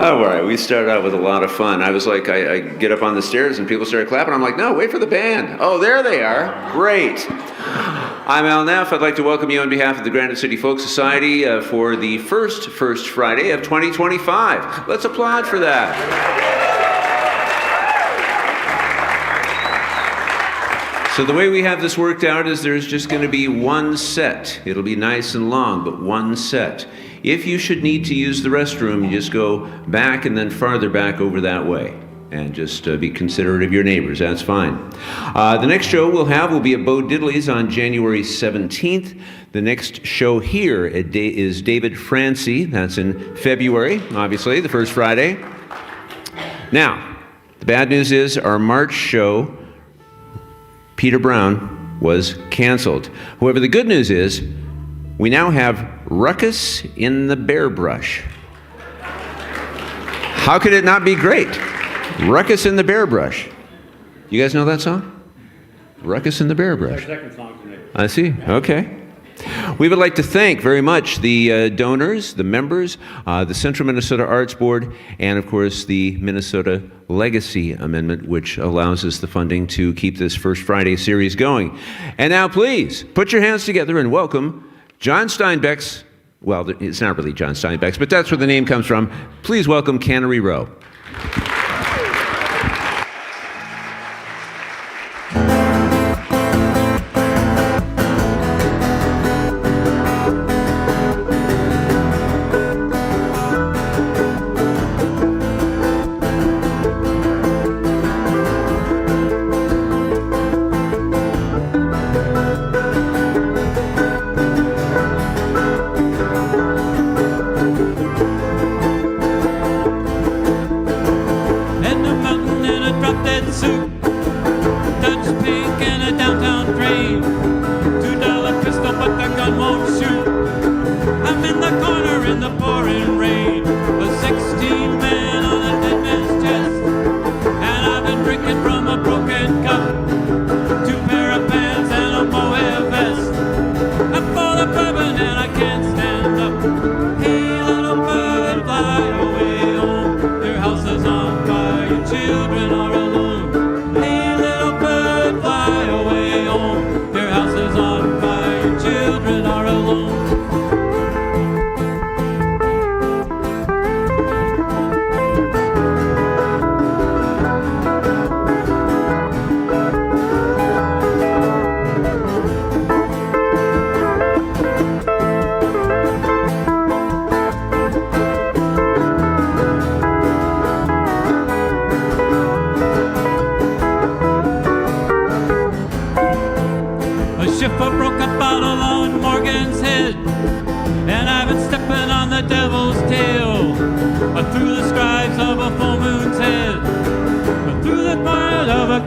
Oh, all right. We started out with a lot of fun. I was like, I get up on the stairs and people started clapping. I'm like, no, wait for the band. Oh, there they are. Great. I'm Al Neff. I'd like to welcome you on behalf of the Granite City Folk Society for the first Friday of 2025. Let's applaud for that. So the way we have this worked out is there's just going to be one set. It'll be nice and long, but one set. If you should need to use the restroom, you just go back and then farther back over that way. And just be considerate of your neighbors. That's fine. The next show we'll have will be at Bo Diddley's on January 17th. The next show here is David Francie. That's in February, obviously, the first Friday. Now, the bad news is our March show, Peter Brown, was canceled. However, the good news is we now have Ruckus in the Bear Brush. How could it not be great? Ruckus in the Bear Brush. You guys know that song? Ruckus in the Bear Brush. It's our second song tonight. I see. Okay. We would like to thank very much the donors, the members, the Central Minnesota Arts Board, and of course the Minnesota Legacy Amendment, which allows us the funding to keep this First Friday series going. And now please, put your hands together and welcome John Steinbeck's, well, it's not really John Steinbeck's, but that's where the name comes from. Please welcome Cannery Row.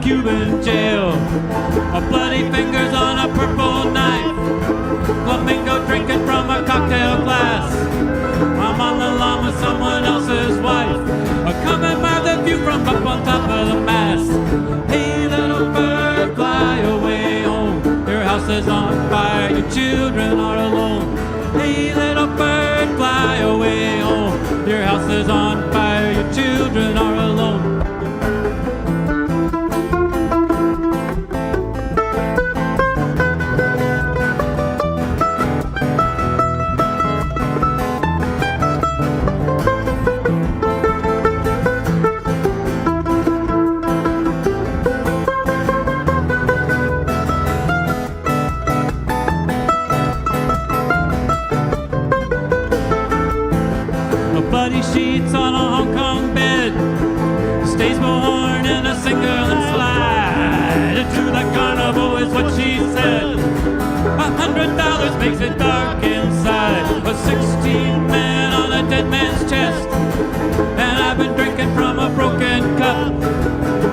Cuban jail, a bloody fingers on a purple knife, flamingo drinking from a cocktail glass. I'm on the lawn with someone else's wife, coming by the view from up on top of the mast. Hey little bird, fly away home, your house is on fire, your children are alone. Hey little bird, fly away home, your house is on fire, your children are alone. Sheets on a Hong Kong bed, stays born in a single and slide into the carnival is what she said. $100 makes it dark inside, a 16-man on a dead man's chest, and I've been drinking from a broken cup,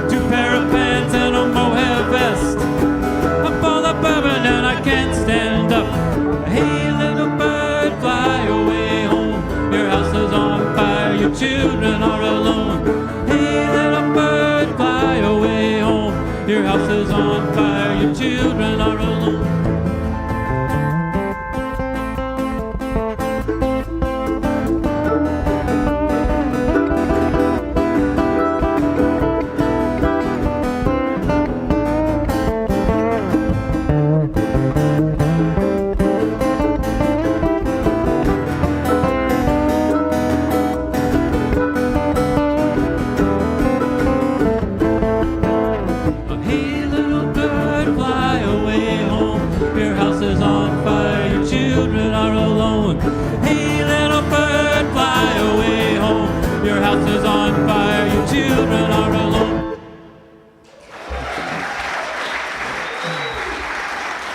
2 pair of pants and a mohair vest. I'm full of bourbon and I can't stand up. Hey little bird, fly away home, your house is on fire, your children are alone. Hey little bird, fly away home, your house is on fire, your children are alone.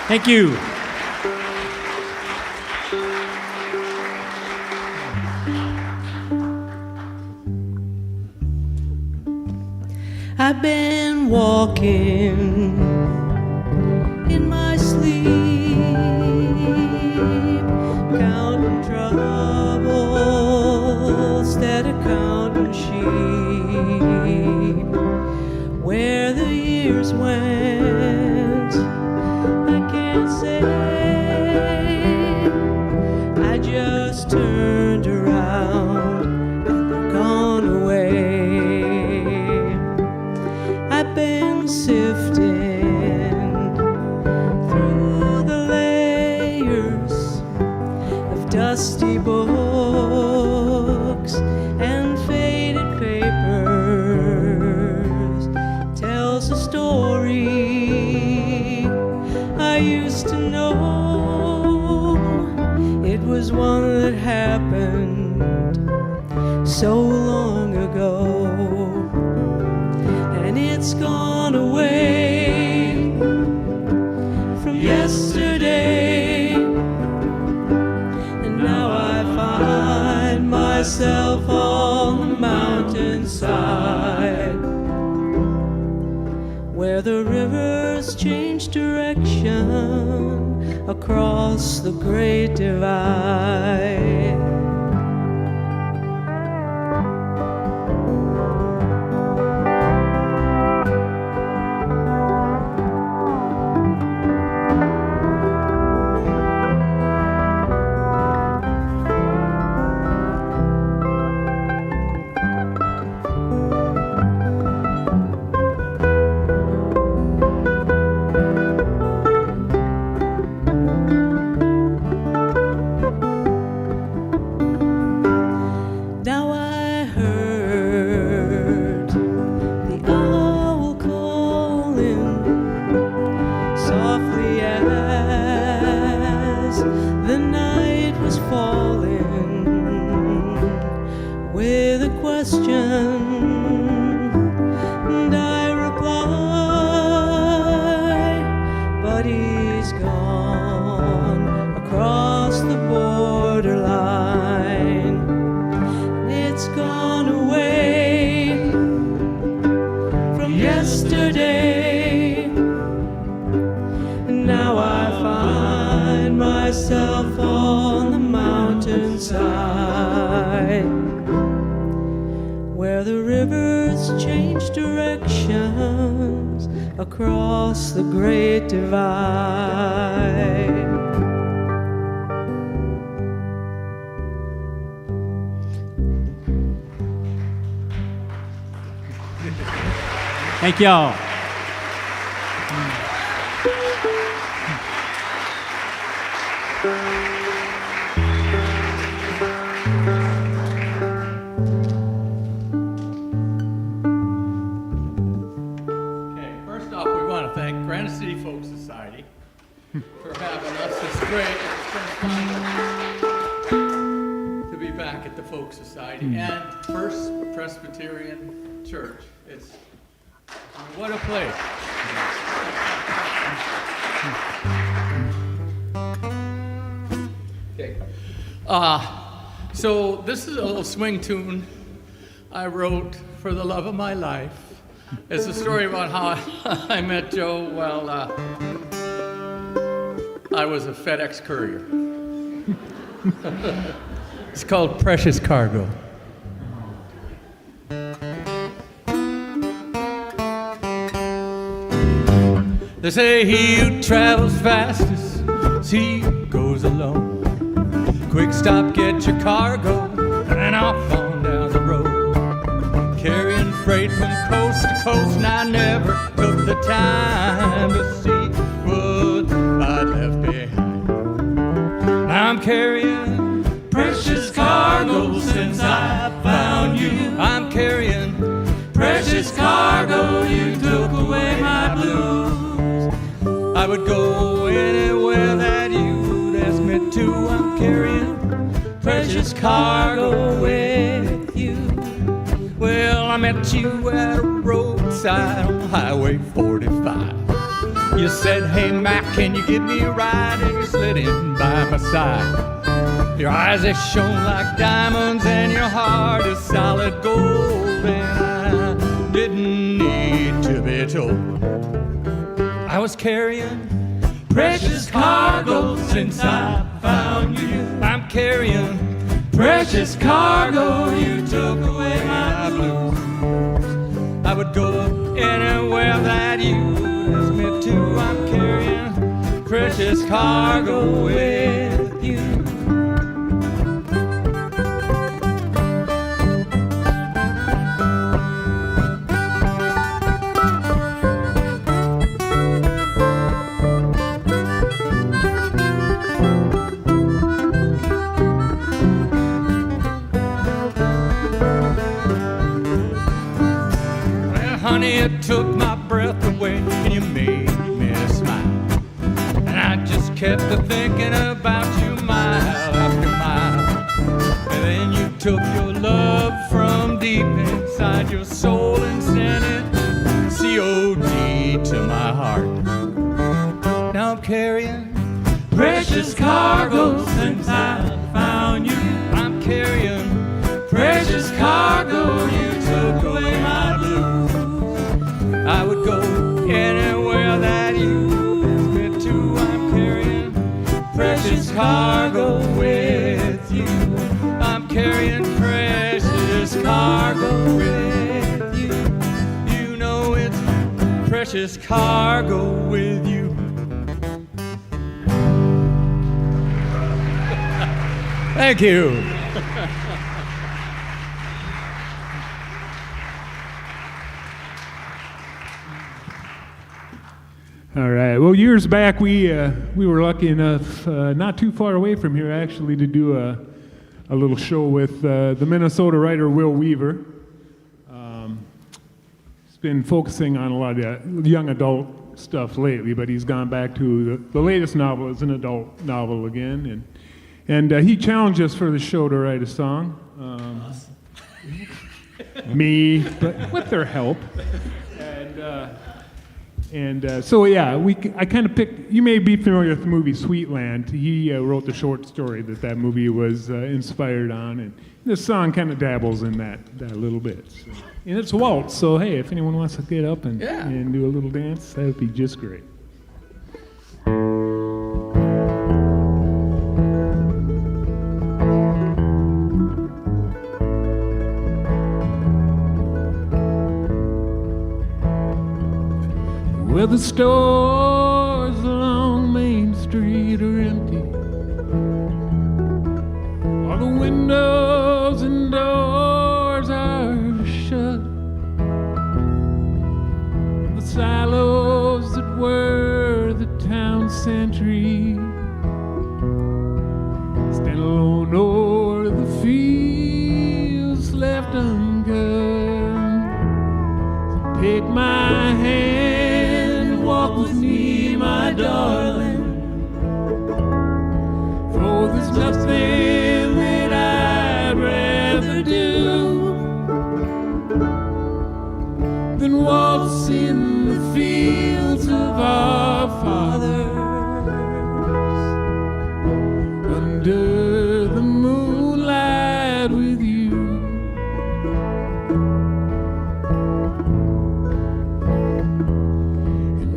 Thank you. I've been walking in my sleep, counting trouble instead of counting sheep. Where the years went, I can't say. I just turned around and they're gone away. I've been sifting through the layers of dusty books and faded papers. Tells a story I used to know. It was one that happened so long ago. It's gone away from yesterday, and now I find myself on the mountainside, where the rivers change direction across the great divide. Across the great divide. Thank y'all. For having us. It's great. It's been fun to be back at the Folk Society and First Presbyterian Church. It's what a place. Okay. So this is a little swing tune I wrote for the love of my life. It's a story about how I met Joe. Well, I was a FedEx courier. It's called Precious Cargo. They say he who travels fastest, he goes alone. Quick stop, get your cargo, and off on down the road. Carrying freight from coast to coast, and I never took the time to see what I left behind. I'm carrying precious cargo since I found you. I'm carrying precious cargo, you took away my blues. I would go anywhere that you would ask me to. I'm carrying precious cargo with you. Well, I met you at a roadside on Highway 45. You said, hey Mac, can you give me a ride? And you slid in by my side. Your eyes, they shone like diamonds, and your heart is solid gold. And I didn't need to be told. I was carrying precious cargo since I found you. I'm carrying precious cargo. You took away my blues. I would go anywhere that you asked me to. I'm carrying precious cargo with you. Honey, it took my breath away, and you made me smile. And I just kept thinking about you mile after mile. And then you took your love from deep inside your soul and sent it COD to my heart. Now I'm carrying precious cargo since I found you. I'm carrying precious cargo. You took away my blues. I would go anywhere that you asked me to. I'm carrying precious cargo with you. I'm carrying precious cargo with you. You know it's precious cargo with you. Thank you. All right. Well, years back, we were lucky enough, not too far away from here, actually, to do a little show with the Minnesota writer Will Weaver. He's been focusing on a lot of young adult stuff lately, but he's gone back to the latest novel is an adult novel again, and he challenged us for the show to write a song. Me, but with their help. And so yeah, I kind of picked. You may be familiar with the movie Sweetland. He wrote the short story that movie was inspired on, and this song kind of dabbles in that a little bit. So. And it's waltz, so hey, if anyone wants to get up and do a little dance, that would be just great. Well, the stores along Main Street are empty. All the windows and doors are shut. The silos that were the town sentry stand alone o'er the fields left uncut. So take my hand, walk with me, my darling, for there's nothing that I'd rather do than waltz in the fields of our fathers under the moonlight with you.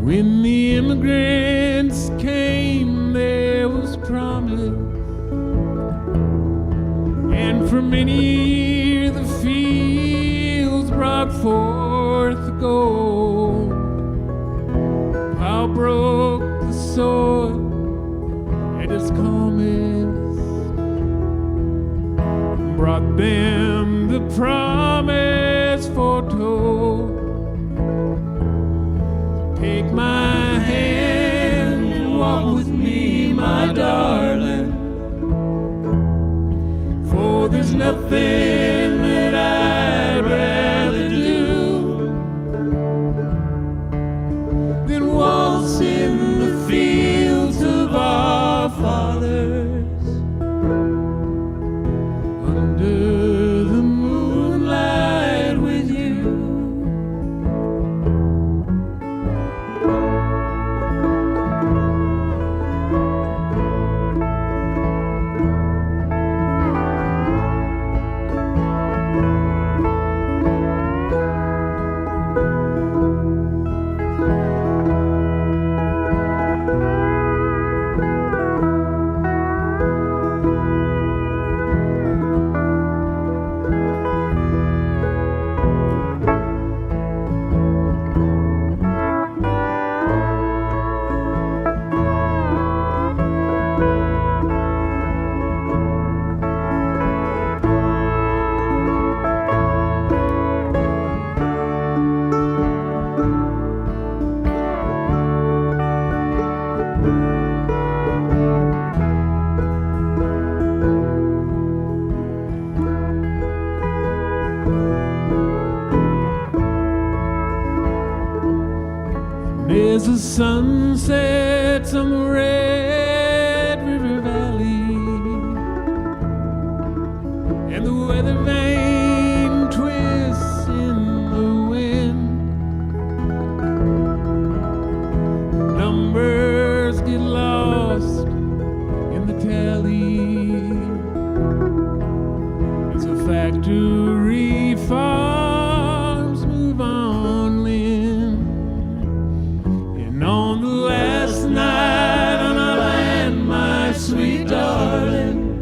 When the immigrants came, there was promise, and for many the fields brought forth the gold. How broke the soil at its calmest, brought them the promise foretold. Take my hand and walk with me, my darling, for there's nothing that I'd rather do than waltz in the fields of our fathers under the moonlight with you. As the sun sets on the Red River Valley, and the weather vane twists in the wind, numbers get lost in the tally. As the factory farms move on Lynn, and on the last night on our land, my sweet darling,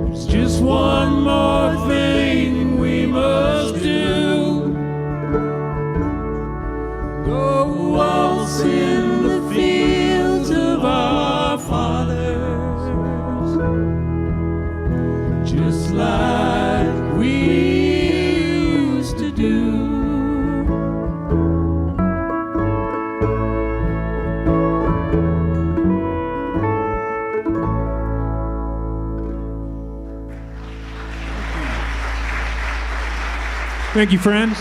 there's just one more thing we must do. Go waltz in the fields of our fathers, just like we used to do. Thank you, friends.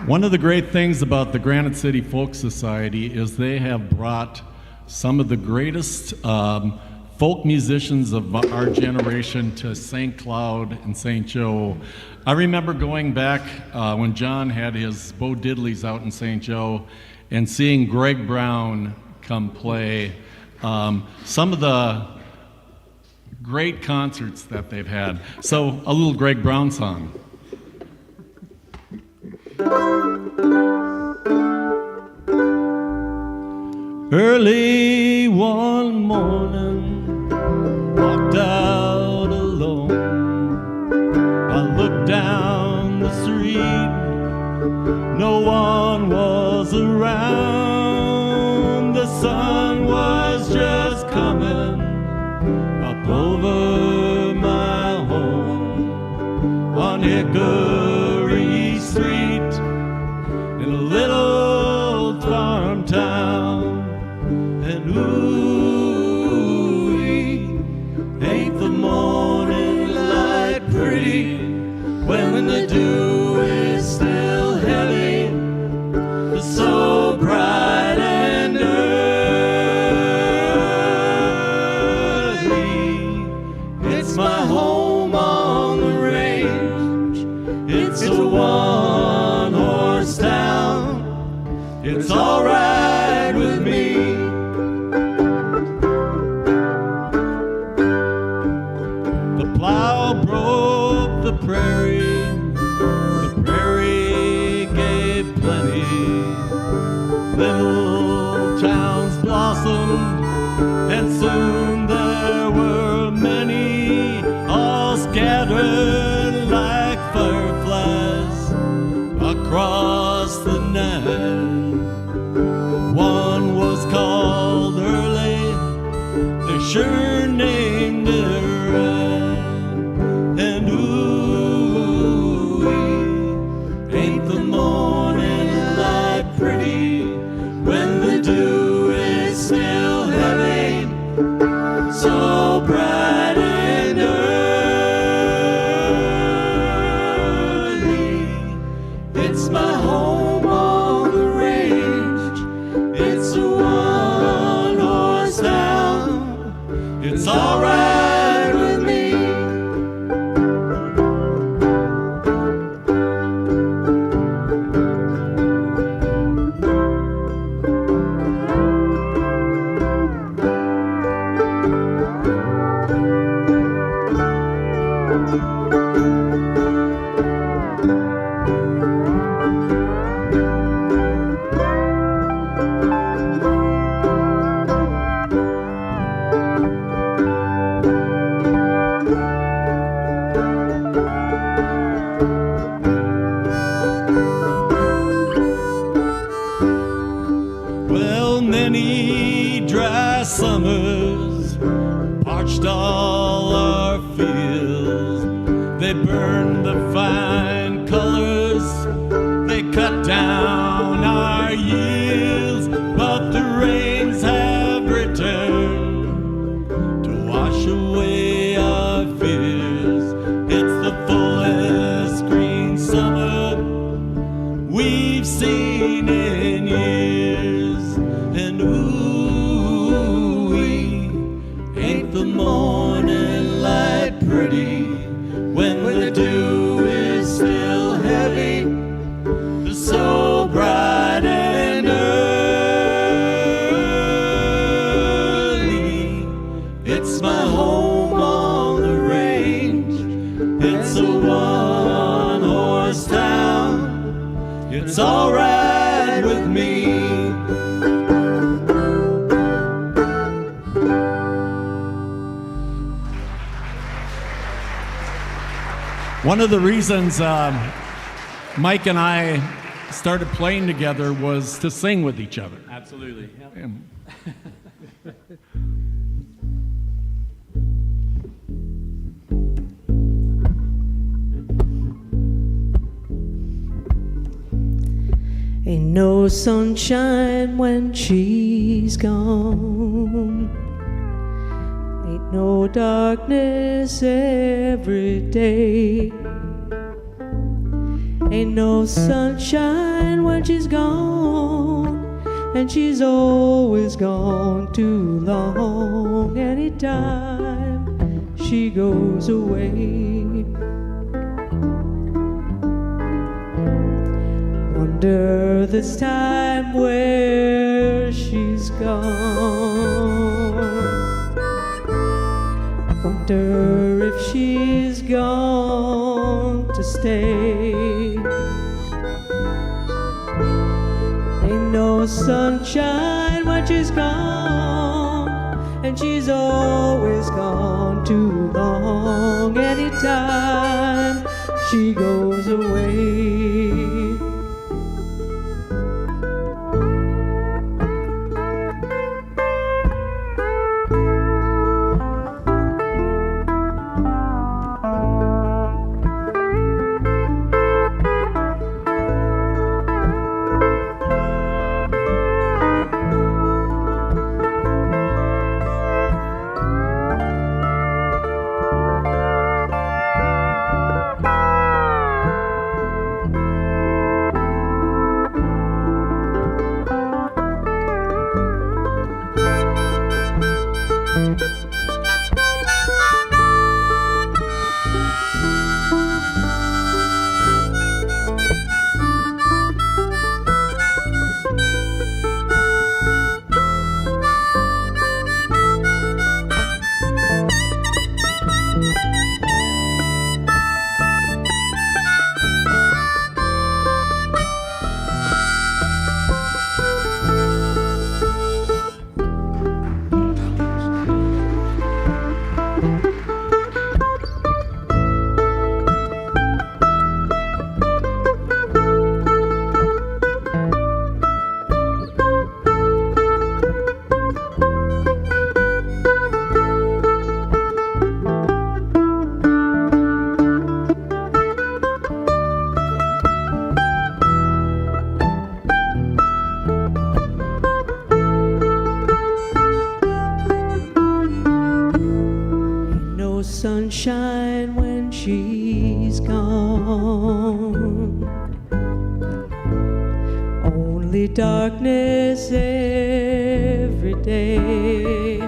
One of the great things about the Granite City Folk Society is they have brought some of the greatest folk musicians of our generation to St. Cloud and St. Joe. I remember going back when John had his Bo Diddleys out in St. Joe and seeing Greg Brown come play. Some of the great concerts that they've had. So a little Greg Brown song. Early one morning, walked out alone. I looked down the street, no one was around. The sun was just coming up over my home on Hickory Street in a little farm town. And ooh, ain't the morning light pretty when the dew is still heavy, so bright and early. It's my home on the range, it's a one-horse town, it's all right with me. The plow broke the prairie gave plenty. Little towns blossomed, and soon there were many, all scattered like fireflies across the night. One was called Early, they sure named it right. And ooh, ain't the morning light pretty when the dew is still heavy, so bright and early. It's my home on the range, it's a one-horse town, it's all right with me. Well, many dry summers parched all our fields. They burned the fine colors, they cut down our yields, but the rains have returned to wash away our fears. It's the fullest the morning light pretty, when the dew is still heavy, so bright and early. It's my home on the range. It's a one-horse town. It's all right with me. One of the reasons Mike and I started playing together was to sing with each other. Absolutely. Yep. And Ain't no sunshine when she's gone. Ain't no darkness every day. Ain't no sunshine when she's gone, and she's always gone too long. Anytime she goes away, wonder this time where she's gone. Wonder if she's gone to stay. Ain't no sunshine when she's gone, and she's always gone too long. Anytime she goes away. Sunshine when she's gone, only darkness every day.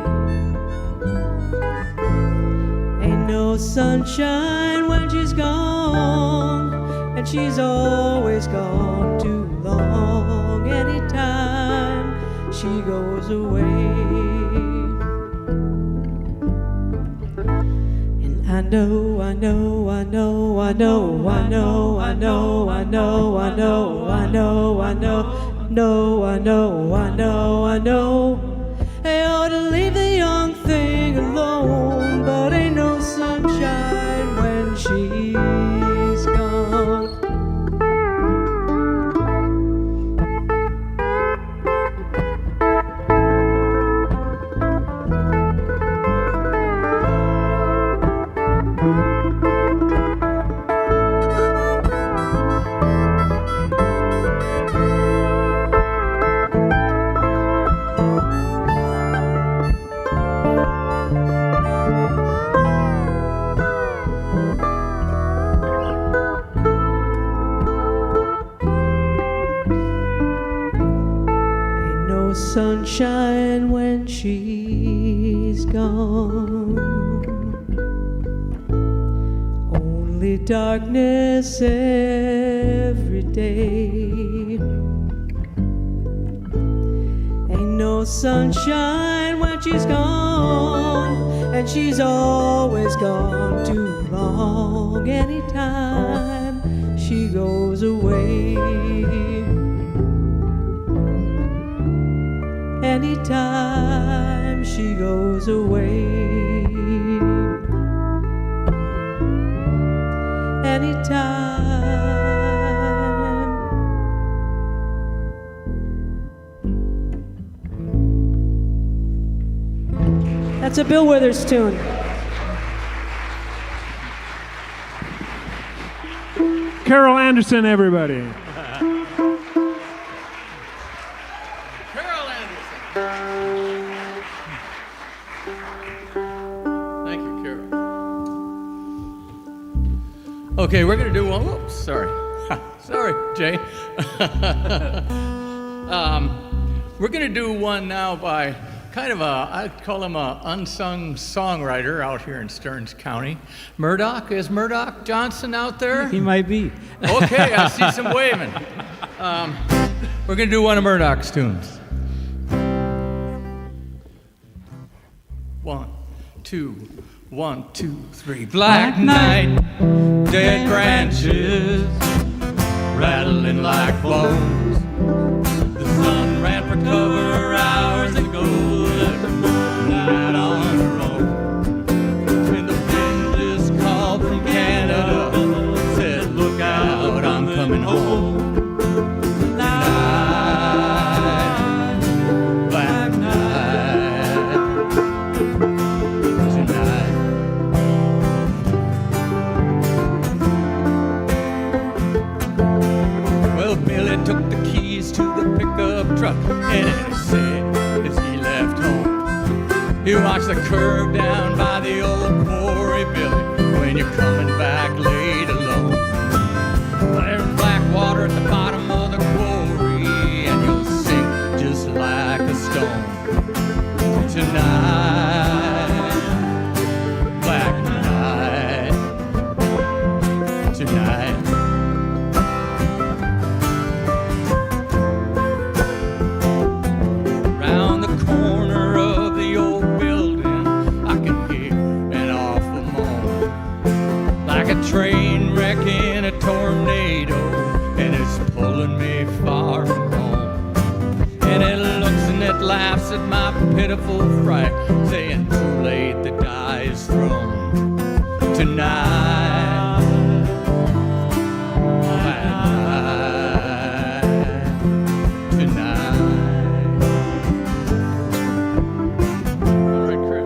Ain't no sunshine when she's gone, and she's always gone too long. Anytime she goes away. I know, I know, I know, I know, I know, I know, I know, I know, I know, I know, no, I know, I know, I know. They ought to leave the young thing alone, but ain't no sunshine when she's gone. Sunshine when she's she's gone. Only darkness every day. Ain't no sunshine when she's gone, and she's always gone too long. Anytime she goes away, anytime she goes away, anytime. That's a Bill Withers tune. Carol Anderson, everybody. Carol Anderson. Thank you, Carol. Okay, we're going to do one. Whoops, sorry. Sorry, Jay. We're going to do one now by kind of I'd call him a unsung songwriter out here in Stearns County. Murdoch, is Murdoch Johnson out there? He might be. Okay, I see some waving. We're going to do one of Murdoch's tunes. 1, 2, 1, 2, 3. Black night, dead branches, rattling like bones. The sun ran for cover hours ago, left the moon out on her own. And the wind just called from Canada, said, look out, I'm coming home. Tonight, black night, tonight. Well, Billy took the keys to the pickup truck, and he said as he left home, you watch the curve down by the old quarry, Billy, when you're coming back late alone. There's black water at the bottom of the quarry, and you'll sink just like a stone. Tonight, black night, tonight. Round the corner of the old building, I can hear an awful moan, like a train wreck in a tornado, and it's pulling me far from home. And it looks and it laughs at my pitiful fright, saying too late, the die is thrown. Tonight, black night, tonight. All right, Chris.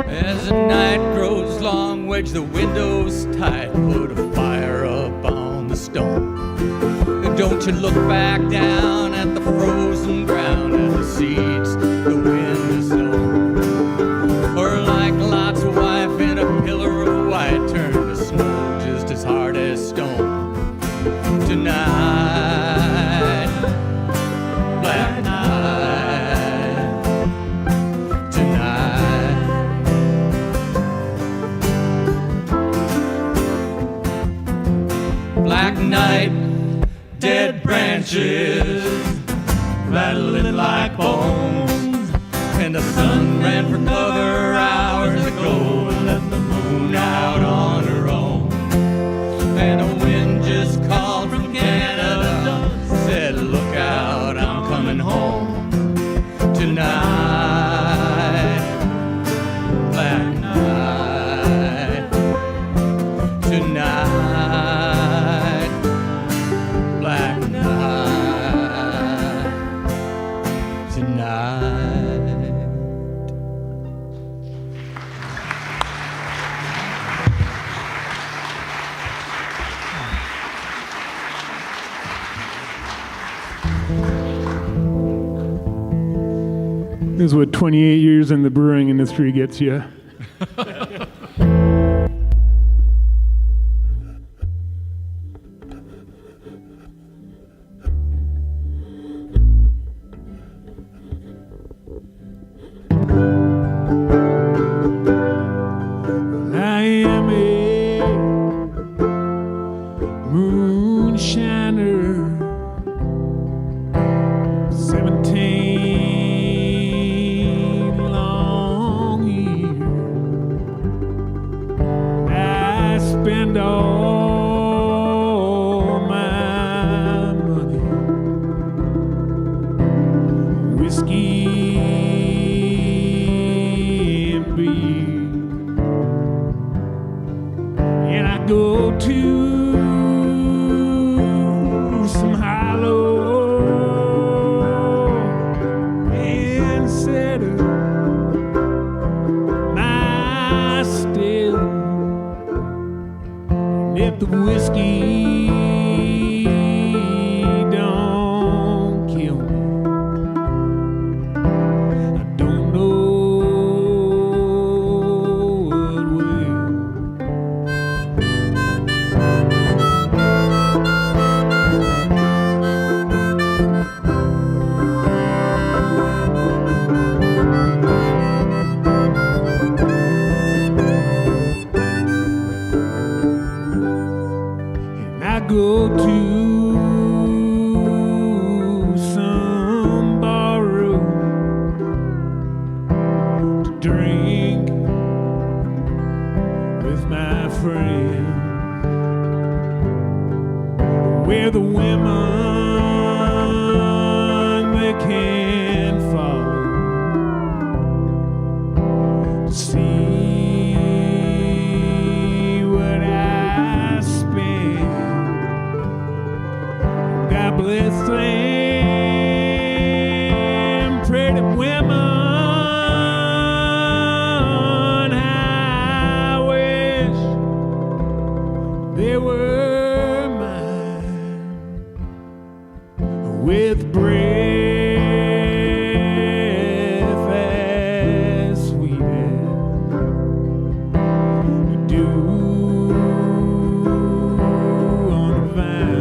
As the night grows long, wedge the windows tight, put a fire up on the stone. Don't you look back down at the frozen ground and the seeds, the wind is sown. Or like Lot's wife in a pillar of white, turn to snow just as hard as stone. Tonight, black night, tonight. Black night, dead branches, rattling like bones. And the sun ran for cover hours ago and left the moon out on her own. And the wind just called from Canada, said, look out, I'm coming home. Tonight, black night, tonight, black This is what 28 years in the brewing industry gets you. I am a moonshiner, 17 long years. I spend all my money on whiskey and beer. And I go to some hollow and set up my still. And if the whiskey don't kill me, I don't know what will. And I go to some bar room to drink with my friends, where the women they can follow to see what I spend. God bless them pretty women. I wish they were mine, with breath as sweet as the dew on the vine.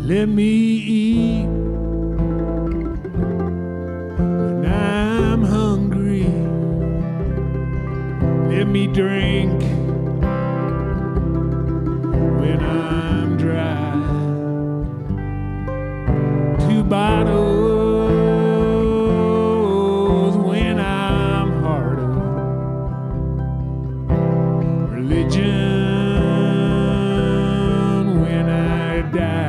Let me eat when I'm hungry. Let me drink when I'm dry. 2 bottles when I'm hard up. Religion when I die.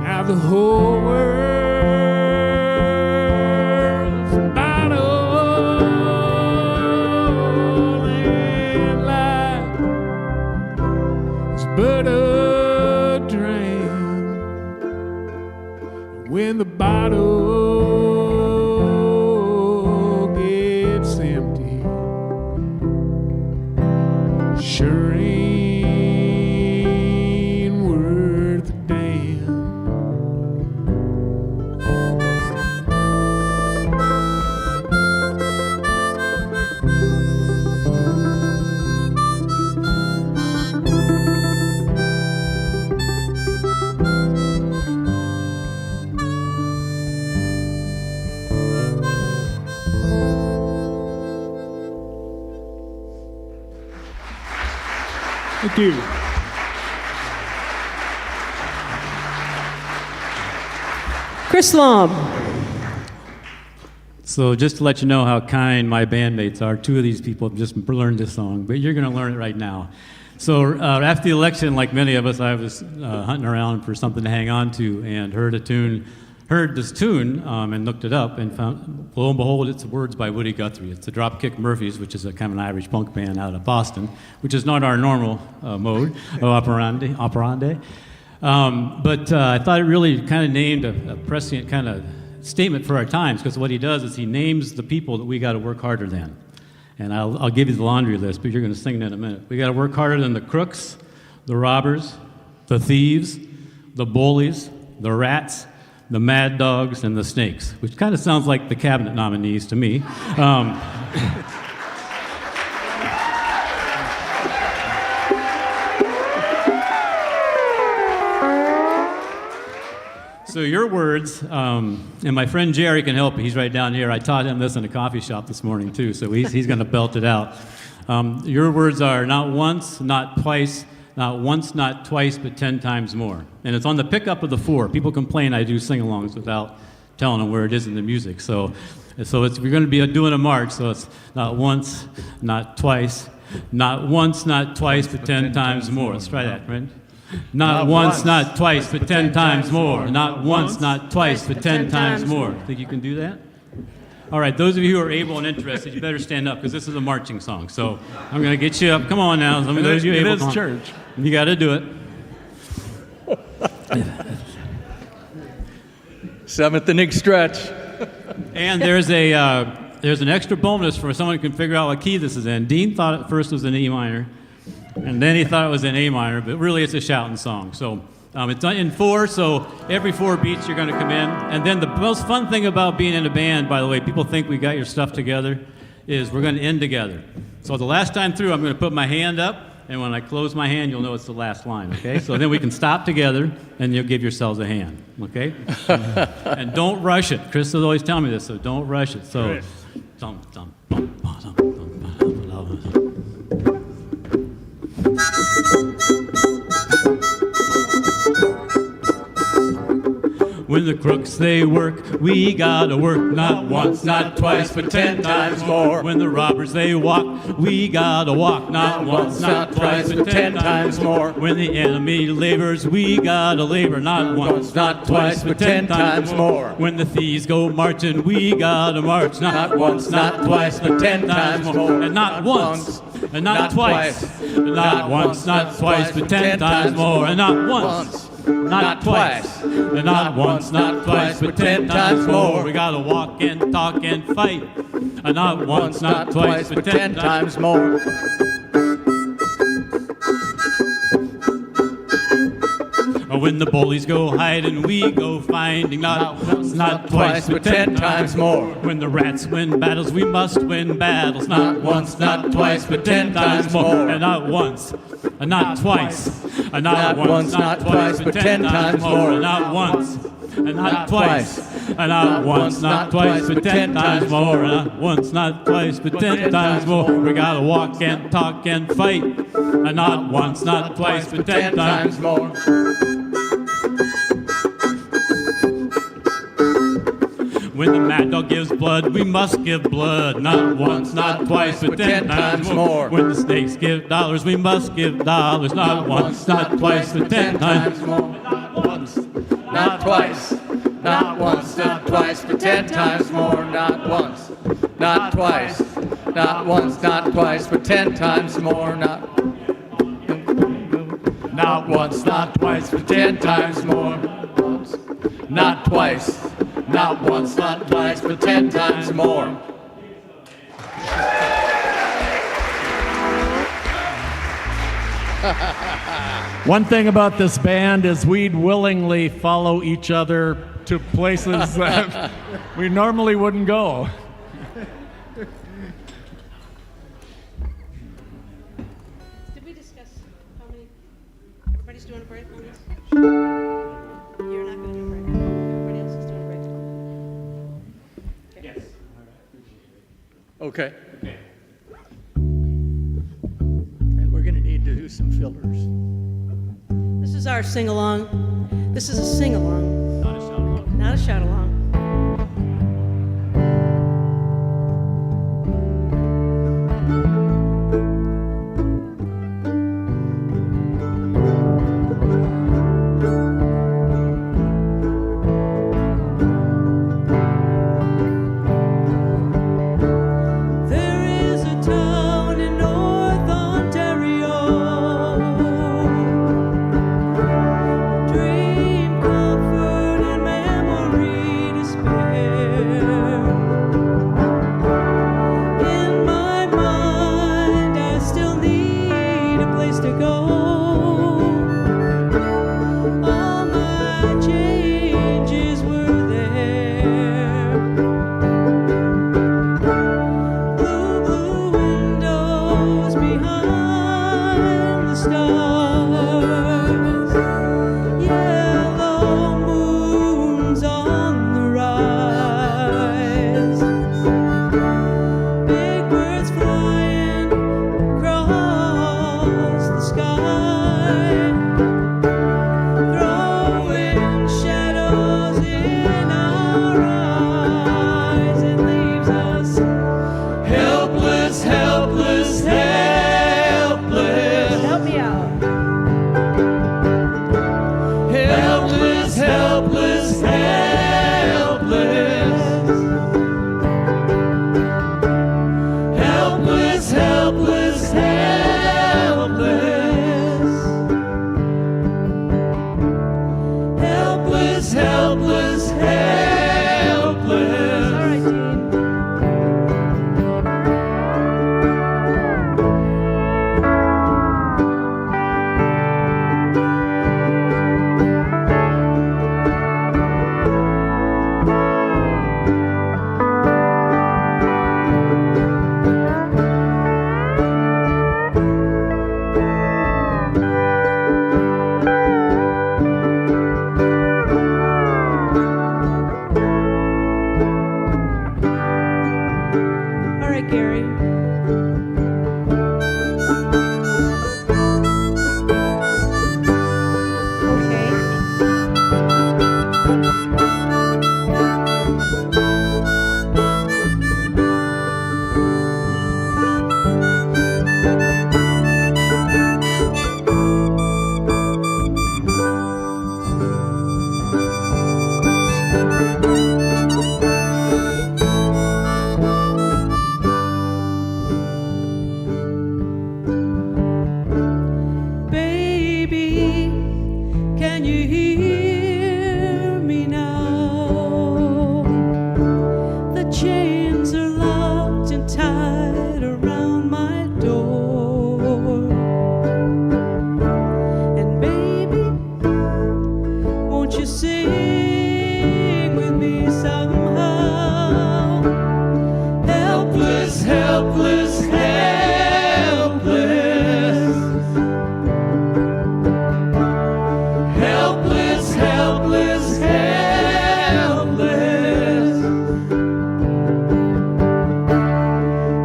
Now the whole world's a bottle and life is but a dream. When the bottle gets empty, sure ain't worth a damn. Thank you. Chris Lom. So just to let you know how kind my bandmates are, 2 of these people just learned this song, but you're going to learn it right now. So after the election, like many of us, I was hunting around for something to hang on to, and heard this tune, and looked it up, and found, lo and behold, it's words by Woody Guthrie. It's the Dropkick Murphys, which is a kind of an Irish punk band out of Boston, which is not our normal mode of operandi. But I thought it really kind of named a prescient kind of statement for our times, because what he does is he names the people that we got to work harder than. And I'll give you the laundry list, but you're going to sing it in a minute. We got to work harder than the crooks, the robbers, the thieves, the bullies, the rats, the mad dogs, and the snakes, which kind of sounds like the cabinet nominees to me. So your words, and my friend Jerry can help. He's right down here. I taught him this in a coffee shop this morning too, so he's going to belt it out. Your words are not once, not twice, not once, not twice, but 10 times more. And it's on the pickup of the 4. People complain I do sing-alongs without telling them where it is in the music. So we're going to be doing a march, so it's not once, not twice, not once, not twice, but 10 times more. Let's try that, right? Not once, not twice, but 10 times more. Not once, not twice, but 10 times more. Think you can do that? All right, those of you who are able and interested, you better stand up, because this is a marching song. So I'm going to get you up. Come on now. Some of those of you able. It is church. You got to do it. 7th inning stretch. And there's an extra bonus for someone who can figure out what key this is in. Dean thought at first it was in E minor, and then he thought it was in A minor, but really it's a shouting song. So it's in 4, so every 4 beats you're going to come in. And then the most fun thing about being in a band, by the way, people think we got your stuff together, is we're going to end together. So the last time through, I'm going to put my hand up, and when I close my hand, you'll know it's the last line, okay? So then we can stop together, and you'll give yourselves a hand, okay? And don't rush it. Chris is always telling me this, so don't rush it. So, when the crooks they work, we gotta work not once, not twice, but 10 times more. When the robbers they walk, we gotta walk not once, not twice, but 10 times more. When the enemy labors, we gotta labor not once, not twice, but 10 times more. When the thieves go marching, we gotta march not once, not twice, but 10 times more. And not once, and not twice, and not once, not twice, but 10 times more. And not once, not twice, and not once, not twice, but 10 times more. We gotta walk and talk and fight, and not once, not twice, but 10 times more. When the bullies go hiding, we go finding, not once, not twice, but 10 times more. When the rats win battles, we must win battles, not once, not twice, but 10 times more. And not once, and not twice, and not once, not twice, but 10 times more. And not once, and not twice, and not once, not twice, but 10 times more. And not once, not twice, but 10 times more. We gotta walk and talk and fight, and not once, not twice, but 10 times more. When the mad dog gives blood, we must give blood, not once, not twice, but 10 times more. When the snakes give dollars, we must give dollars, not once, not twice, but 10 times more. Not once, not twice, not once, not twice, but 10 times more. Not once, not twice, not once, not twice, but 10 times more. Not once, not twice, but 10 times more. Not twice, not once, not twice, but 10 times more. One thing about this band is we'd willingly follow each other to places that we normally wouldn't go. Did we discuss how many? Everybody's doing a break on this? You're not going to do a break. Everybody else is doing a break. Okay. Yes. Okay. And we're going to need to do some fillers. This is our sing-along. This is a sing-along, Not a shout-along. not a shout-along. stars, yellow moons on the rise, big birds flying across the sky, throwing shadows in our eyes. It leaves us helpless, helpless, helpless. Help me out. Helpless, helpless, helpless. Helpless, helpless, helpless. Helpless, helpless, helpless. All right, Gene. All right, Gary. Okay. Baby, can you hear me now? The chains are locked and tied around my door. And baby, won't you sing with me somehow? Helpless, helpless, helpless. Helpless, helpless, helpless.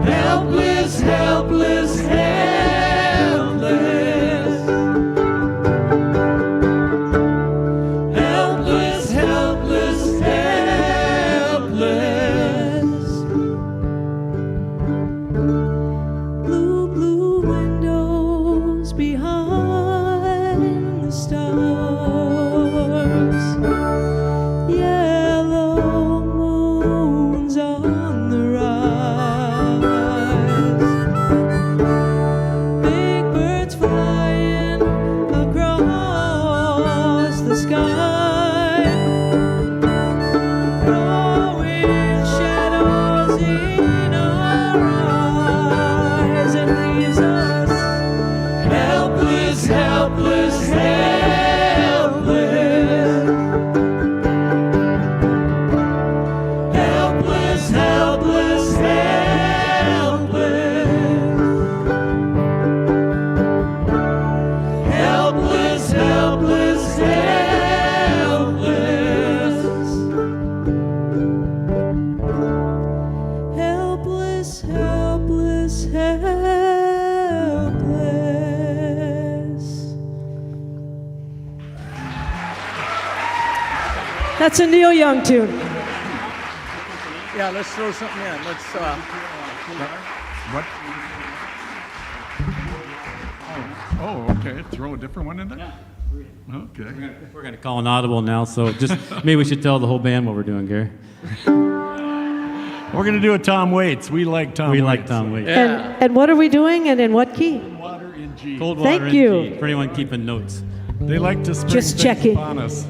Helpless, helpless, helpless. Helpless, helpless, helpless. Blue, blue windows behind the stars, yellow moons on the rise, big birds flying across the sky, throwing shadows in our eyes. It leaves us helpless, helpless, helpless. Helpless, helpless, helpless. Helpless, helpless, helpless. Helpless, helpless, helpless. That's a Neil Young tune. Yeah, let's throw something in. Let's. What? Oh, okay. Throw a different one in there? Okay. We're going to call an audible now, so just maybe we should tell the whole band what we're doing, Gary. We're going to do a Tom Waits. We like Tom Waits. We like Tom Waits. And what are we doing and in what key? Water in G. Cold water Thank and you. G, for anyone keeping notes. They like to spring Just things checking. upon us.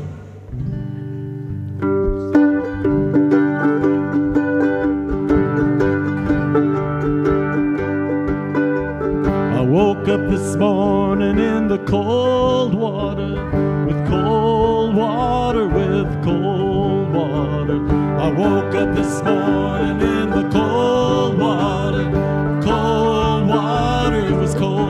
I woke up this morning in the cold water, with cold water, with cold water. I woke up this morning in the cold water, it was cold.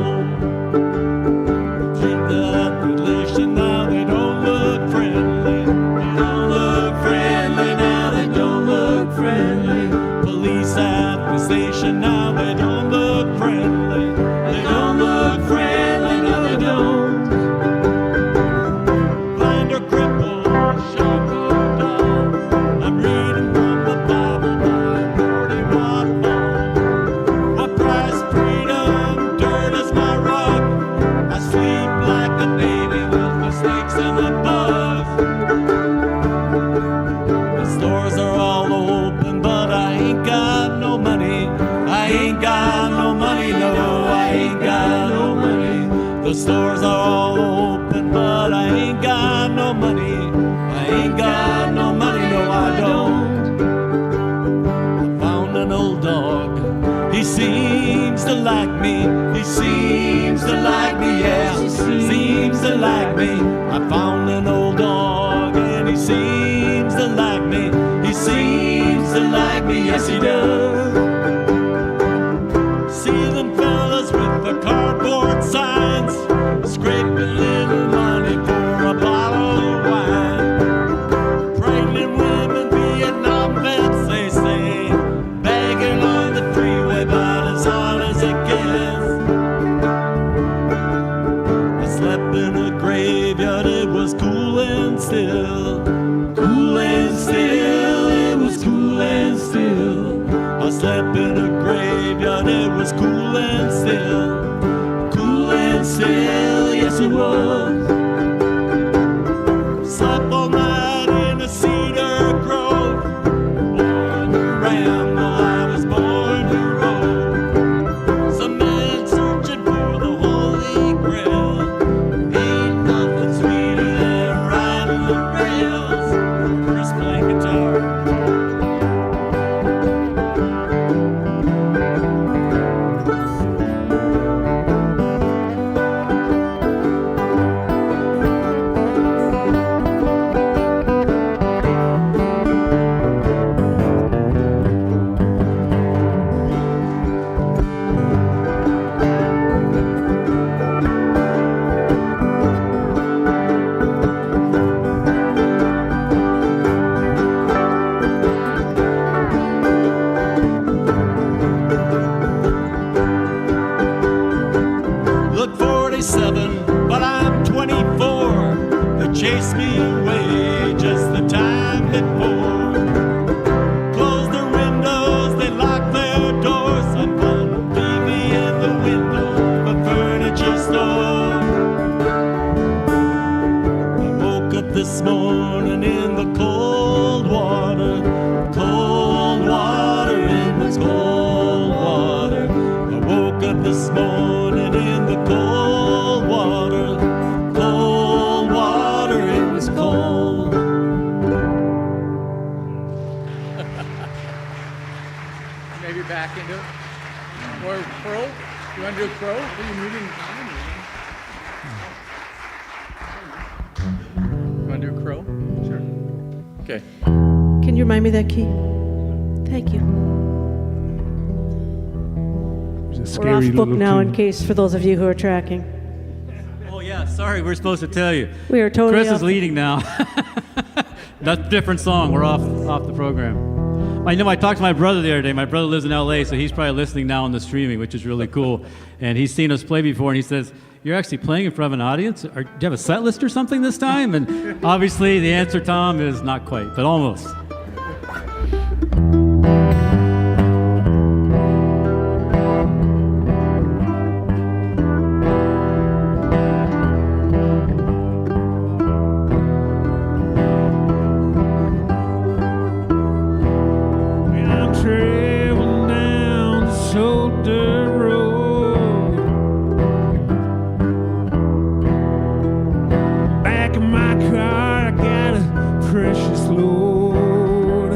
The stores are all open, but I ain't got no money. I ain't got no money, no I don't. I found an old dog. He seems to like me. He seems to like me, yeah. Seems to like me. I found an old dog and he seems to like me. He seems to like me, yes he does. See them fellas with the cardboard signs, scrape a little money for a bottle of wine. Pregnant women, Vietnam vets, they say, begging on the freeway about as hard as it gets. I slept in a graveyard, it was cool and still. Cool and still, it was cool and still. I slept in a graveyard, it was cool and still. Cool and still, yes it was. Slept all night in a cedar grove. Born to ramble, I was born to roam. Some men searching for the Holy Grail. Ain't nothing sweeter than riding the rails. Chris playing guitar. Look 47, but I'm 24. They chased me away just the time before. Closed their windows, they locked their doors. I found TV in the window of a furniture store. I woke up this morning in the cold water. Cold water in the cold water. I woke up this morning in the cold water. Cold water, it was cold. Maybe back into it. Or crow? You want to do a crow? Are you moving? You want to do a crow? Sure. Okay. Can you remind me that key? Thank you. There's a We're scary off book little now, in tune. case for those of you who are tracking. Oh yeah, sorry, we're supposed to tell you. We are totally Chris off is the- leading now. That's a different song. We're off the program. I know I talked to my brother the other day. My brother lives in LA, so he's probably listening now on the streaming, which is really cool. And he's seen us play before, and he says, "You're actually playing in front of an audience? Or do you have a set list or something this time?" And obviously the answer, Tom, is not quite, but almost. I'm traveling down this old dirt road. Back in my car, I got a precious load.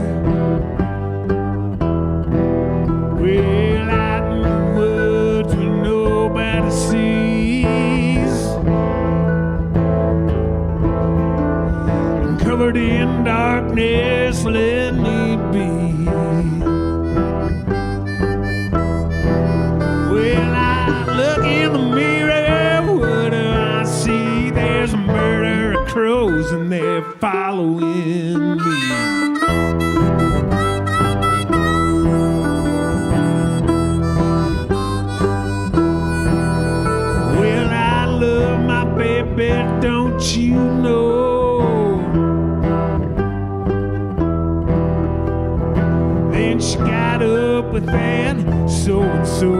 Well, out in the woods where nobody sees, I'm covered in darkness, let me be. Well, I look in the mirror, what do I see? There's a murder of crows and they're following me. Well, I love my baby, don't you know? Then she got up with that so-and-so.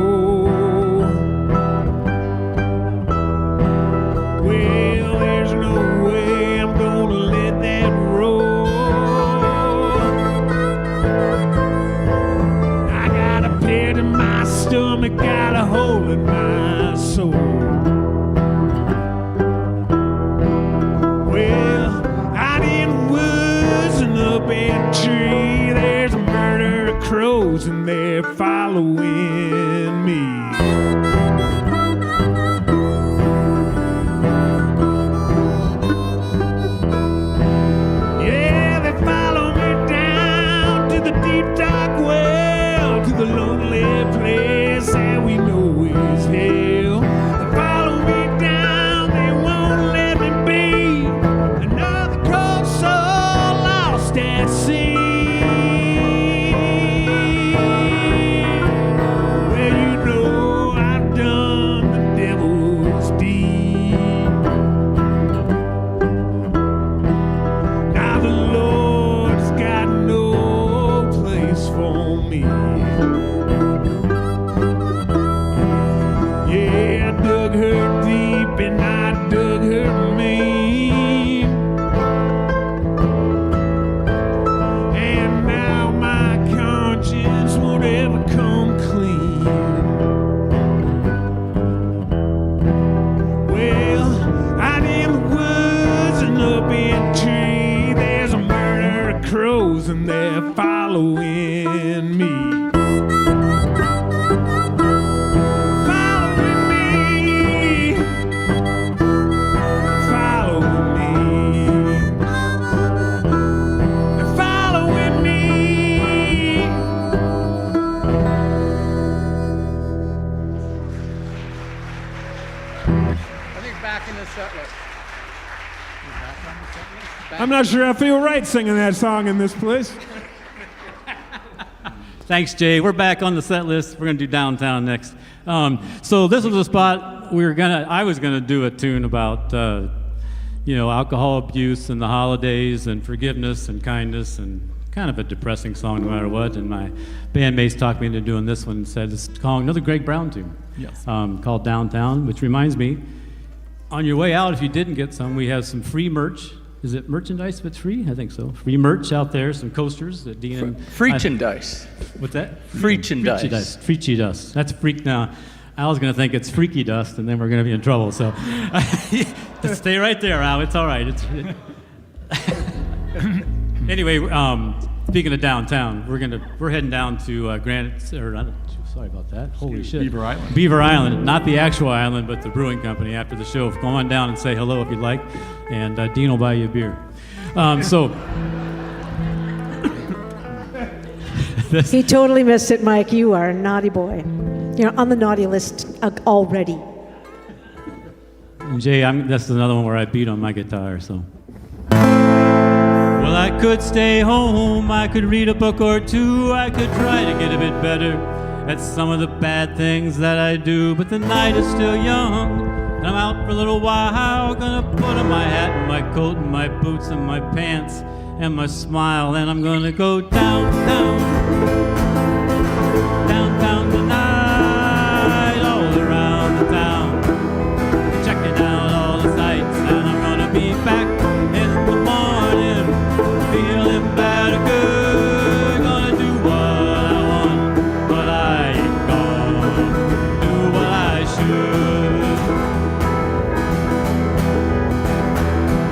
Well, there's no way I'm gonna let that roll. I got a pit in my stomach, got a hole in my soul. dug her deep and I dug her mean. And now my conscience won't ever come clean. Well, out in the woods and up in a tree, there's a murder of crows and they're following me. Back in the set list. I'm not sure I feel right singing that song in this place. Thanks, Jay. We're back on the set list. We're going to do Downtown next. So this was a spot I was gonna do a tune about alcohol abuse and the holidays and forgiveness and kindness, and kind of a depressing song no matter what. And my bandmates talked me into doing this one and said it's calling another Greg Brown tune. Yes. Called Downtown, which reminds me, on your way out, if you didn't get some, we have some free merch. Is it merchandise if it's free? I think so. Free merch out there, some coasters that Dean and... Freechandise. What's that? Freechandise. Freaky dust. That's freak now. Al's going to think it's freaky dust, and then we're going to be in trouble. So just stay right there, Al. It's all right. Anyway, speaking of downtown, we're heading down to sorry about that. Holy shit. Beaver Island. Beaver Island, not the actual island, but the brewing company after the show. Go on down and say hello if you'd like, and Dean will buy you a beer. He totally missed it, Mike. You are a naughty boy. You're on the naughty list already. Jay, that's another one where I beat on my guitar, so. Well, I could stay home, I could read a book or two, I could try to get a bit better at some of the bad things that I do, but the night is still young, and I'm out for a little while, gonna put on my hat and my coat and my boots and my pants and my smile, and I'm gonna go downtown, downtown tonight, all around the town, checking out all the sights, and I'm gonna be back in the morning, feeling bad or good, gonna do what I want, but I ain't gonna do what I should.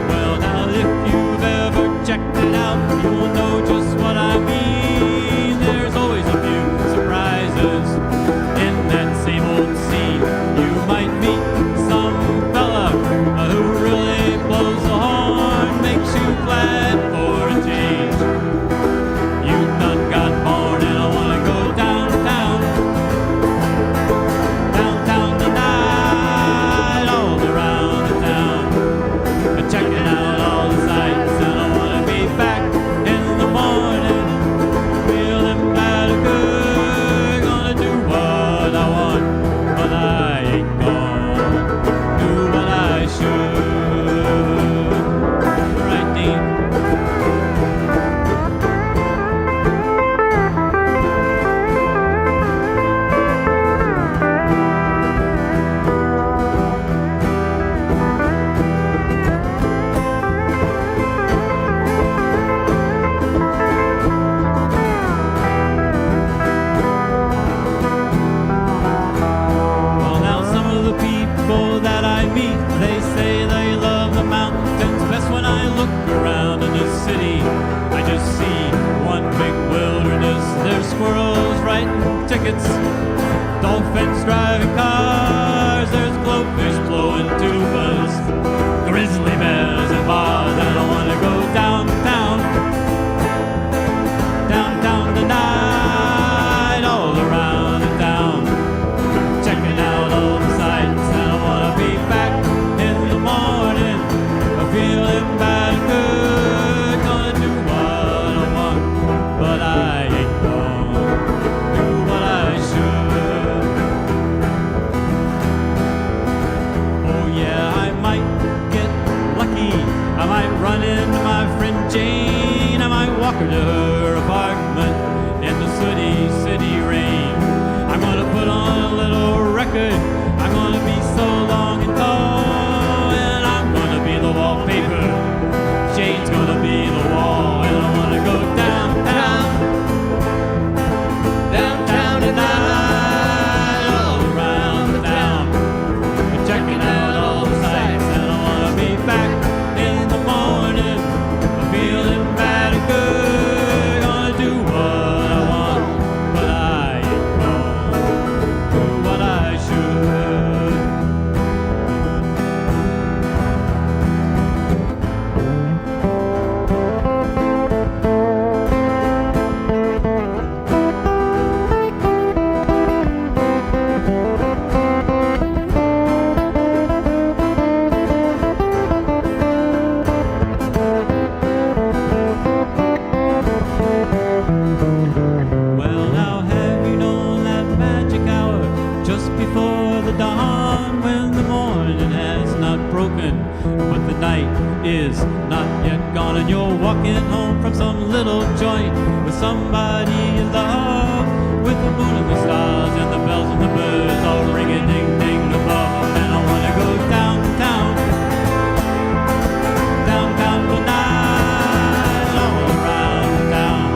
Well, now if you've ever checked it out, you'll know just what I mean. There's always a few surprises in that same old scene. You might meet some fella who really blows the horn, makes you glad for a change. You done got born and I wanna go downtown, downtown tonight, all around the town, checking out all the sights, and I wanna be back in the morning, feeling bad or good, gonna do what I want, but I ain't gonna do what I should. Right, Dean? Well, now some of the people that I meet, they say they love the mountains best. When I look around in the city, I just see one big wilderness. There's squirrels writing tickets, dolphins driving cars, there's glowfish blowing tubas, grizzly bears and bars, and I wanna go downtown, downtown tonight, all around the town, checking out all the sights, and I wanna be back in the morning, feeling bad and good, gonna do what I want, but I ain't gonna do what I should. Oh yeah, I might get lucky, I might run into my friend Jane, I might walk her to her apartment in the city rain. I'm gonna put on a little record, I'm gonna be so broken, but the night is not yet gone, and you're walking home from some little joint with somebody you love, with the moon and the stars and the bells and the birds all ringing ding ding above. And I wanna go downtown, downtown tonight, all around town,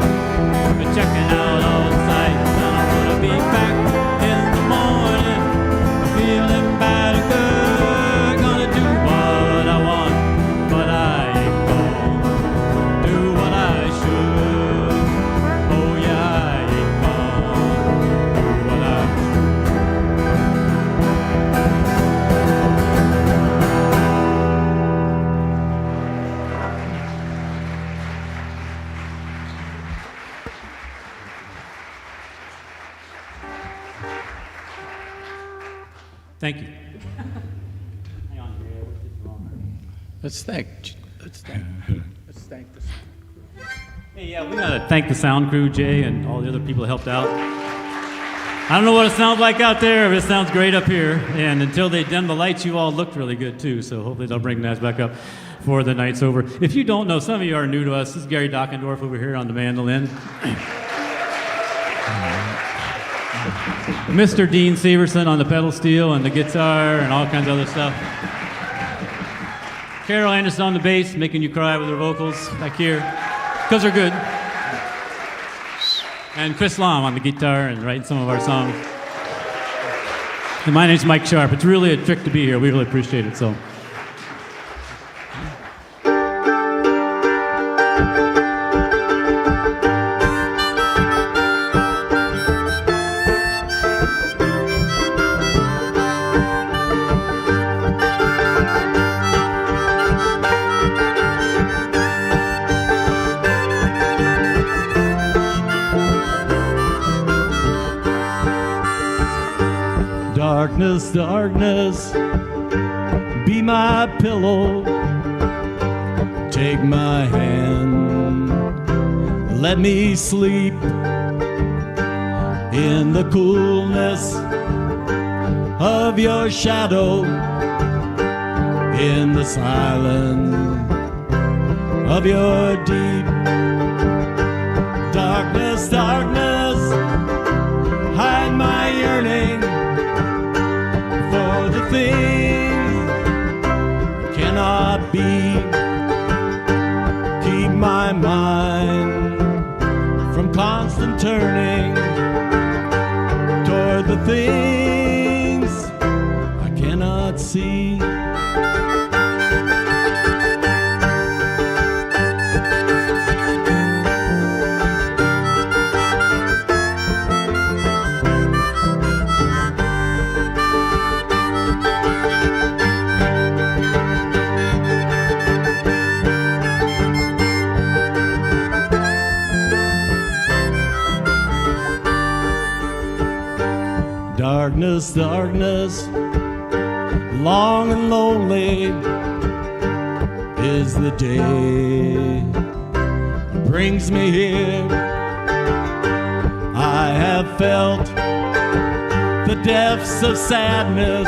checking out all the sights. And I wanna be back in the morning, feeling bad and good, gonna do what I want, but I ain't gonna do what I should. Oh yeah, I ain't gonna do what I Thank you. Hang on here. Let's thank this. Hey, yeah, we gotta thank the sound crew, Jay, and all the other people that helped out. I don't know what it sounds like out there, but it sounds great up here. And until they dim the lights, you all looked really good too. So hopefully they'll bring that back up before the night's over. If you don't know, some of you are new to us. This is Gary Dockendorf over here on the mandolin. Mr. Dean Severson on the pedal steel and the guitar and all kinds of other stuff. Carol Anderson on the bass, making you cry with her vocals back here, because they're good. And Chris Lom on the guitar and writing some of our songs. And my name's Mike Sharp. It's really a trick to be here. We really appreciate it. So. Darkness, darkness, be my pillow. Take my hand, let me sleep in the coolness of your shadow, in the silence of your deep. Darkness, darkness, hide my yearning for the things cannot be. Keep my mind from constant turning toward the things I cannot see. Darkness, darkness, long and lonely is the day that brings me here. I have felt the depths of sadness.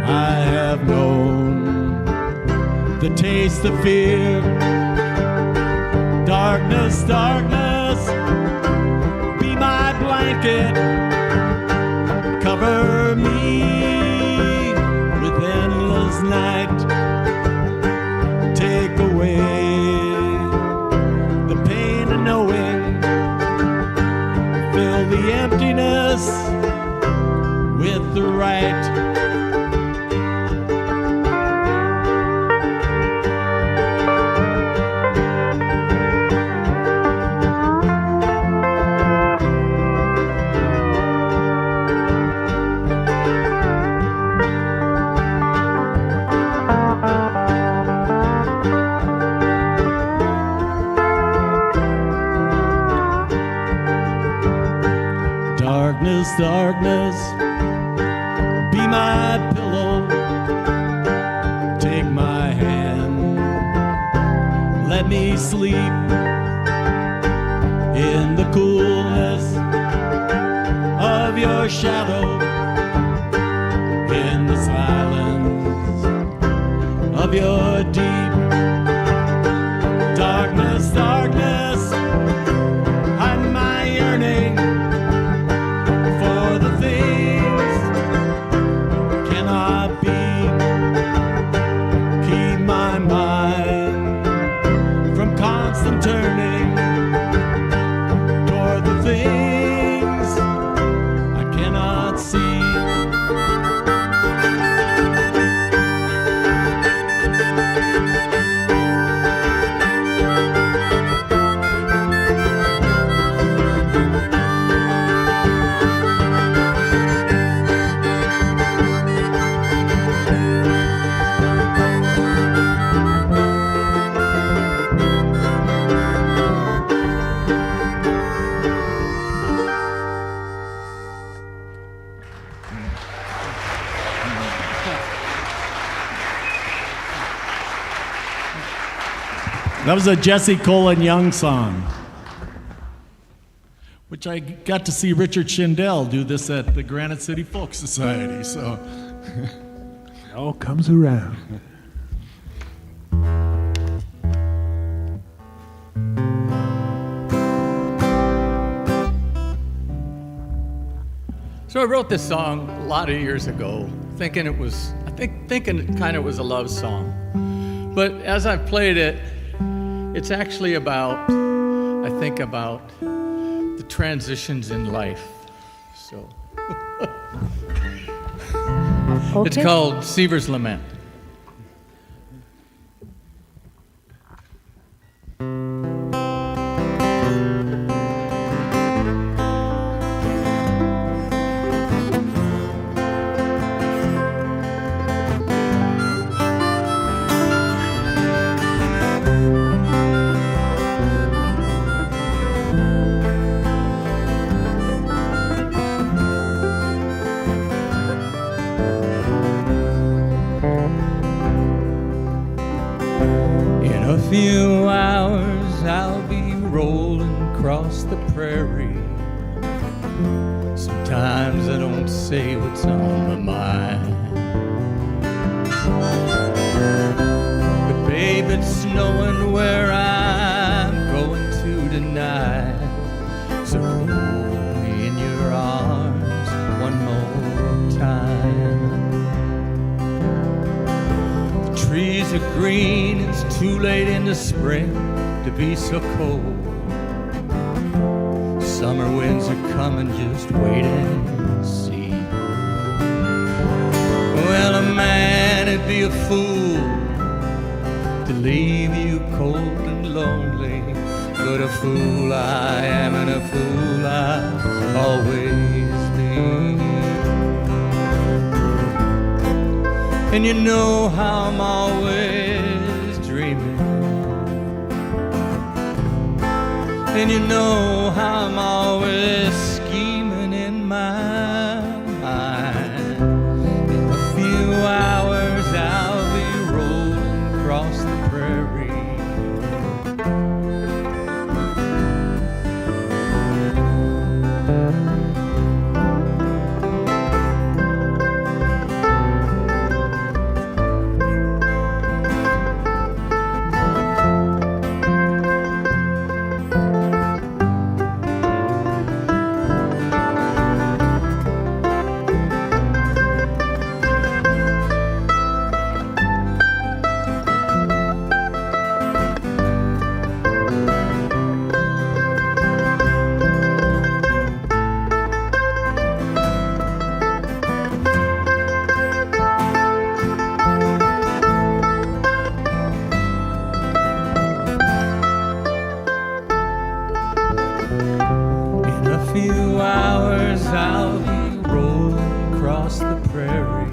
I have known the taste of fear. Darkness, darkness, be my blanket. Cover me with endless night. Take away the pain of knowing. Fill the emptiness with the right. Darkness, darkness, be my pillow. Take my hand, let me sleep in the coolness of your shadow, in the silence of your deep darkness, darkness, hide my yearning for the things cannot be. Keep my mind from constant turning toward the things I cannot see. That was a Jesse Colin Young song, which I got to see Richard Schindel do this at the Granite City Folk Society, so. It all comes around. So I wrote this song a lot of years ago, thinking it kind of was a love song. But as I've played it, it's actually about, I think about the transitions in life. So It's called Seaver's Lament. A few hours I'll be rolling across the prairie. Sometimes I don't say what's on my mind, but babe, it's snowing where I'm going to tonight. So hold me in your arms one more time. Trees are green, it's too late in the spring to be so cold. Summer winds are coming, just wait and see. Well, a man would be a fool to leave you cold and lonely, but a fool I am and a fool I'll always be. And you know how I'm always dreaming, and you know how I'm always scheming in my mind. In a few hours I'll be rolling across the prairie. I'll be rolling across the prairie.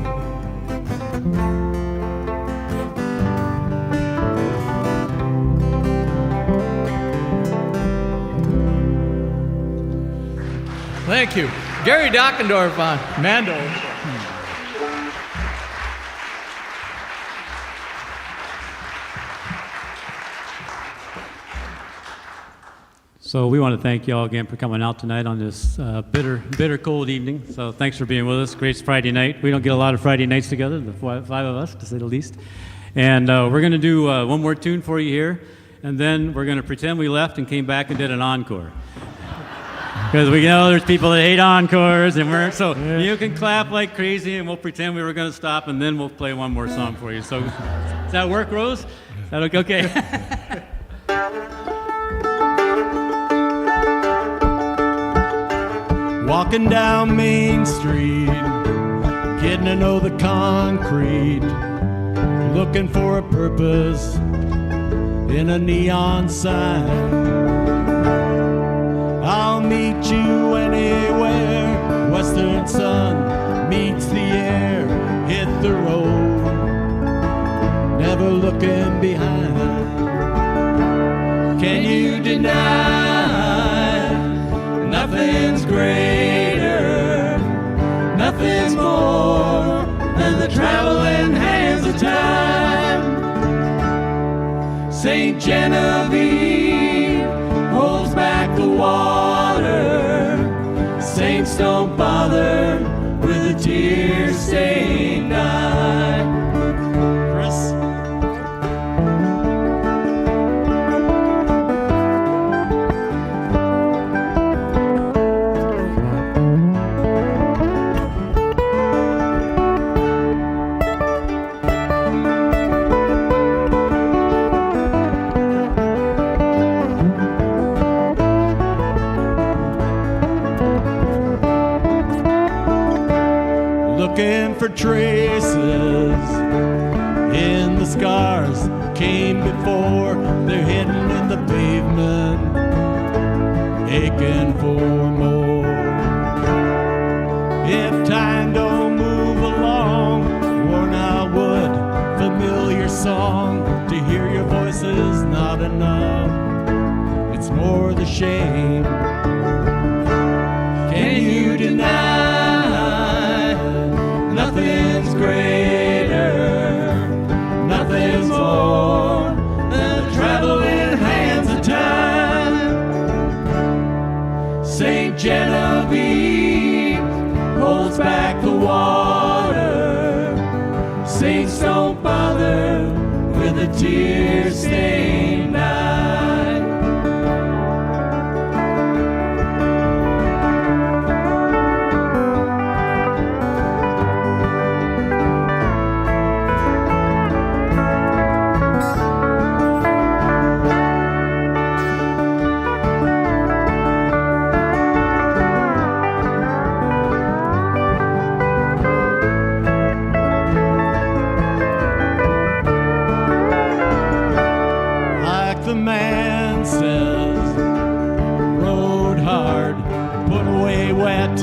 Thank you. Gary Dockendorf on mandolin. So we want to thank you all again for coming out tonight on this bitter cold evening. So thanks for being with us. Great Friday night. We don't get a lot of Friday nights together, the five of us, to say the least. And we're going to do one more tune for you here, and then we're going to pretend we left and came back and did an encore. Because we know there's people that hate encores, and you can clap like crazy, and we'll pretend we were going to stop, and then we'll play one more song for you. So, does that work, Rose? Is that okay? Walking down Main Street, getting to know the concrete, looking for a purpose in a neon sign. I'll meet you anywhere, western sun meets the air, hit the road, never looking behind. Can you deny nothing's greater, nothing's more than the traveling hands of time? St. Genevieve holds back the water. Saints don't bother with a tear-stained eye. Chris? Looking for traces in the scars came before. They're hidden in the pavement, aching for more. If time don't move along, worn out wood, familiar song, to hear your voice is not enough. It's more the shame. Can you deny nothing's greater, nothing's more than the traveling hands of time? St. Genevieve holds back the water. Saints don't bother with a tear-stained eye. The man says, rode hard, put away wet,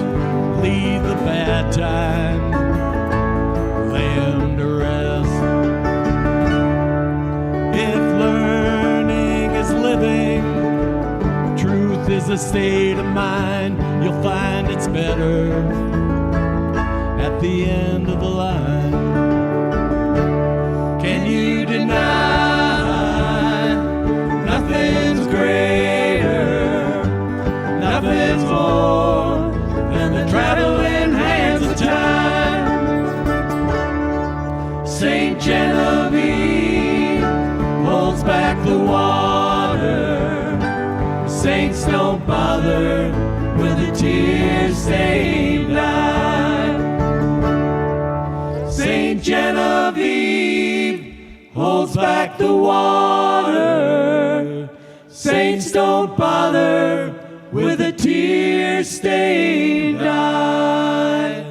leave the bad time, lay him to rest. If learning is living, truth is a state of mind, you'll find it's better at the end of the line. Can you deny nothing's greater, nothing's more than the traveling hands of time? St. Genevieve holds back the water. Saints don't bother with a tear-stained eye. St. Genevieve holds back the water. Saints don't bother with a tear-stained eye.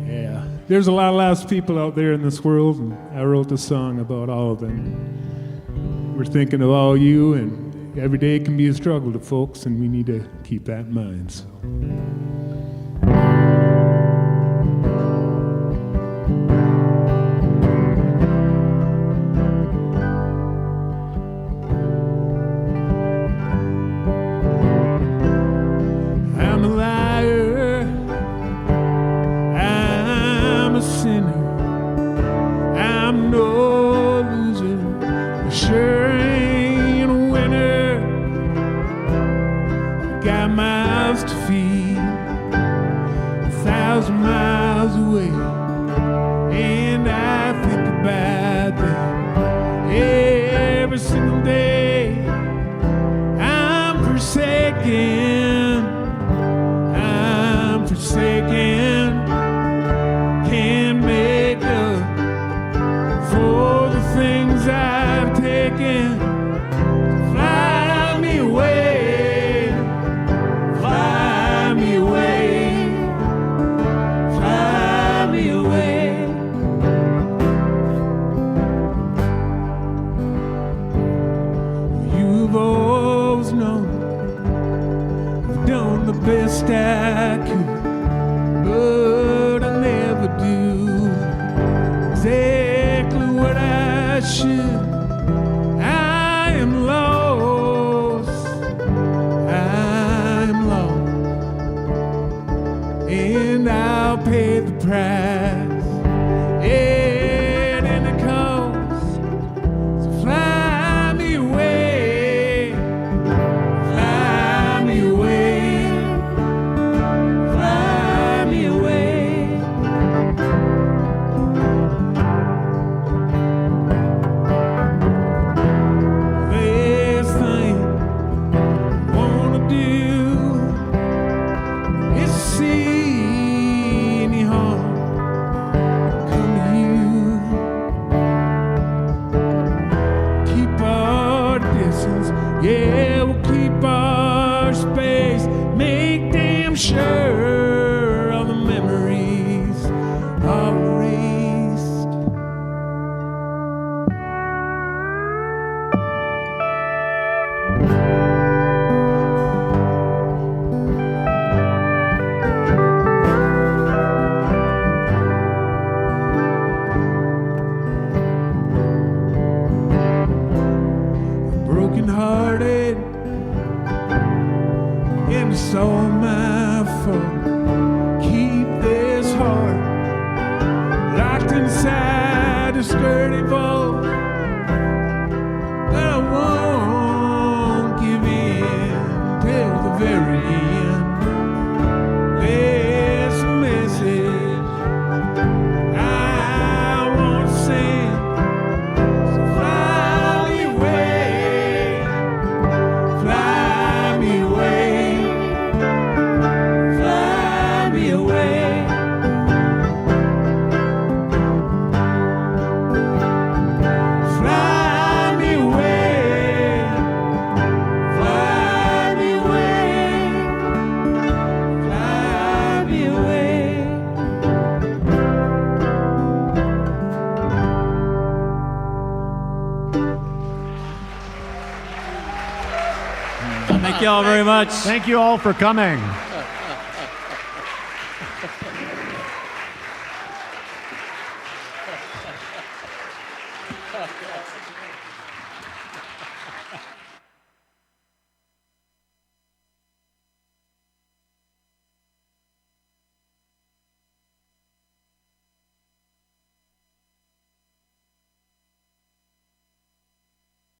Yeah, there's a lot of lost people out there in this world, and I wrote a song about all of them. We're thinking of all you, and every day can be a struggle to folks, and we need to keep that in mind. So. sure ain't a winner. Got mouths to feed, 1,000 miles away, and I think about them every single day. I'm forsaken, I'm forsaken. Can't make up for the things I've taken. Fly me away, fly me away, fly me away. You've always known I've done the best I could, but I never do exactly what I should. I am lost, I'm lost, and I'll pay the price at any cost. So fly me away, fly me away, fly me away. Last thing I wanna do is see any harm come to you. Keep our distance, yeah, we'll keep our space. Make damn sure all the memories are erased. Broken hearted, and it's all my fault. Keep this heart locked inside a sturdy vault, but I won't give in till the very end. There's a message I want to send. So fly me away, fly me away, fly me away. Fly me away, fly me away, fly me away. Thank you all very much. Thank you all for coming.